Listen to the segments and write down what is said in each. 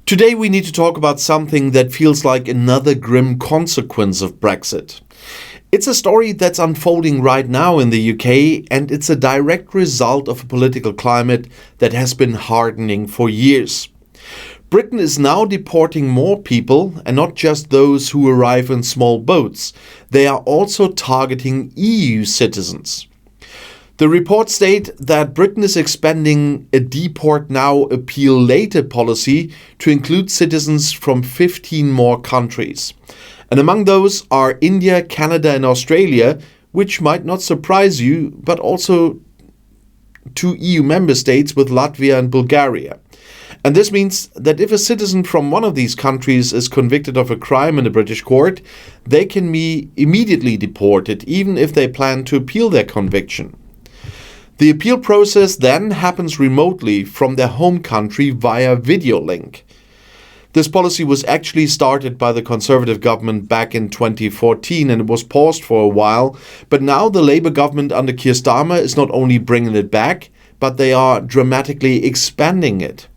Today we need to talk about something that feels like another grim consequence of Brexit. It's a story that's unfolding right now in the UK, and it's a direct result of a political climate that has been hardening for years. Britain is now deporting more people, and not just those who arrive in small boats. They are also targeting EU citizens. The reports state that Britain is expanding a deport now, appeal later policy to include citizens from 15 more countries. And among those are India, Canada and Australia, which might not surprise you, but also two EU member states with Latvia and Bulgaria. And this means that if a citizen from one of these countries is convicted of a crime in a British court, they can be immediately deported, even if they plan to appeal their conviction. The appeal process then happens remotely from their home country via video link. This policy was actually started by the Conservative government back in 2014 and it was paused for a while, but now the Labour government under Keir Starmer is not only bringing it back, but they are dramatically expanding it.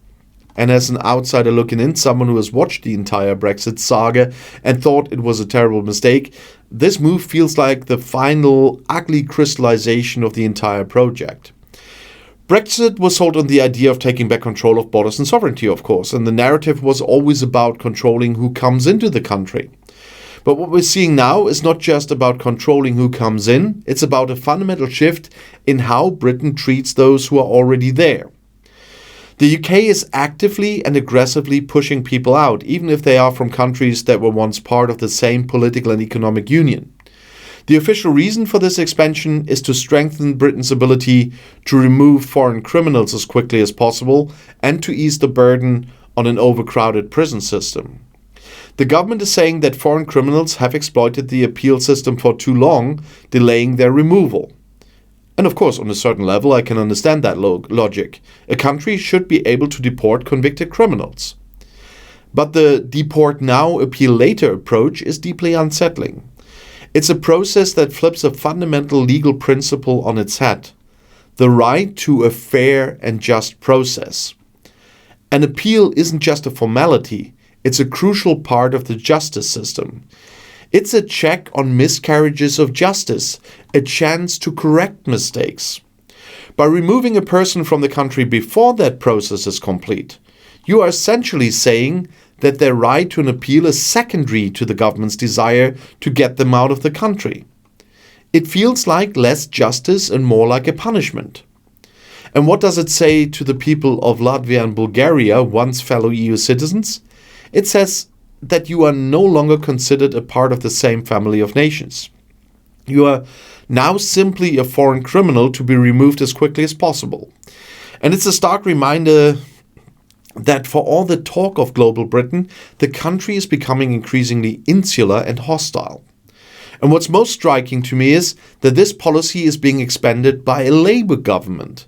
And as an outsider looking in, someone who has watched the entire Brexit saga and thought it was a terrible mistake, this move feels like the final ugly crystallization of the entire project. Brexit was sold on the idea of taking back control of borders and sovereignty, of course, and the narrative was always about controlling who comes into the country. But what we're seeing now is not just about controlling who comes in, it's about a fundamental shift in how Britain treats those who are already there. The UK is actively and aggressively pushing people out, even if they are from countries that were once part of the same political and economic union. The official reason for this expansion is to strengthen Britain's ability to remove foreign criminals as quickly as possible and to ease the burden on an overcrowded prison system. The government is saying that foreign criminals have exploited the appeal system for too long, delaying their removal. And of course, on a certain level, I can understand that logic. A country should be able to deport convicted criminals. But the deport now, appeal later approach is deeply unsettling. It's a process that flips a fundamental legal principle on its head: the right to a fair and just process. An appeal isn't just a formality, it's a crucial part of the justice system. It's a check on miscarriages of justice, a chance to correct mistakes. By removing a person from the country before that process is complete, you are essentially saying that their right to an appeal is secondary to the government's desire to get them out of the country. It feels like less justice and more like a punishment. And what does it say to the people of Latvia and Bulgaria, once fellow EU citizens? It says that you are no longer considered a part of the same family of nations. You are now simply a foreign criminal to be removed as quickly as possible. And it's a stark reminder that for all the talk of global Britain, the country is becoming increasingly insular and hostile. And what's most striking to me is that this policy is being expanded by a Labour government.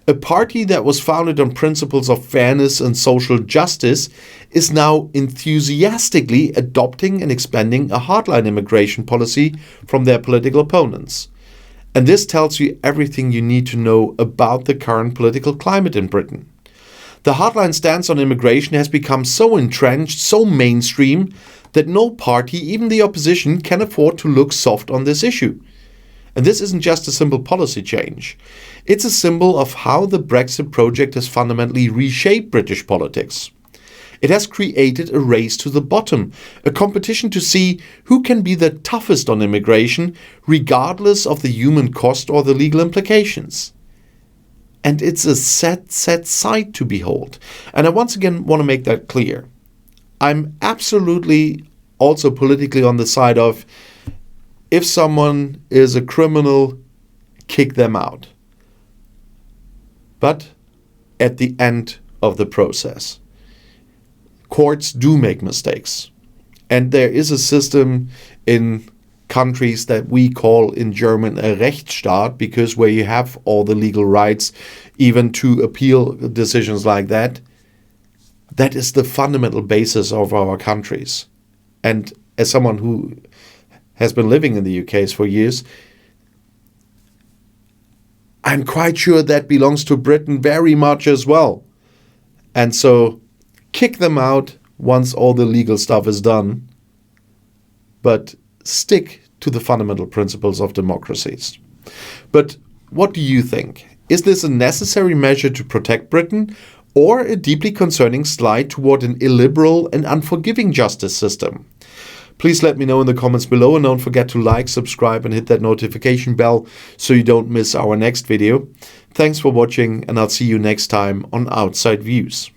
A party that was founded on principles of fairness and social justice is now enthusiastically adopting and expanding a hardline immigration policy from their political opponents. And this tells you everything you need to know about the current political climate in Britain. The hardline stance on immigration has become so entrenched, so mainstream, that no party, even the opposition, can afford to look soft on this issue. And this isn't just a simple policy change. It's a symbol of how the Brexit project has fundamentally reshaped British politics. It has created a race to the bottom, a competition to see who can be the toughest on immigration, regardless of the human cost or the legal implications. And it's a sad sight to behold. And I once again want to make that clear. I'm absolutely also politically on the side of, if someone is a criminal, kick them out. But at the end of the process, courts do make mistakes. And there is a system in countries that we call in German a Rechtsstaat, because where you have all the legal rights, even to appeal decisions like that, that is the fundamental basis of our countries. And as someone who has been living in the UK for years, I'm quite sure that belongs to Britain very much as well. And so kick them out once all the legal stuff is done, but stick to the fundamental principles of democracies. But what do you think? Is this a necessary measure to protect Britain, or a deeply concerning slide toward an illiberal and unforgiving justice system? Please let me know in the comments below, and don't forget to like, subscribe and hit that notification bell so you don't miss our next video. Thanks for watching, and I'll see you next time on Outside Views.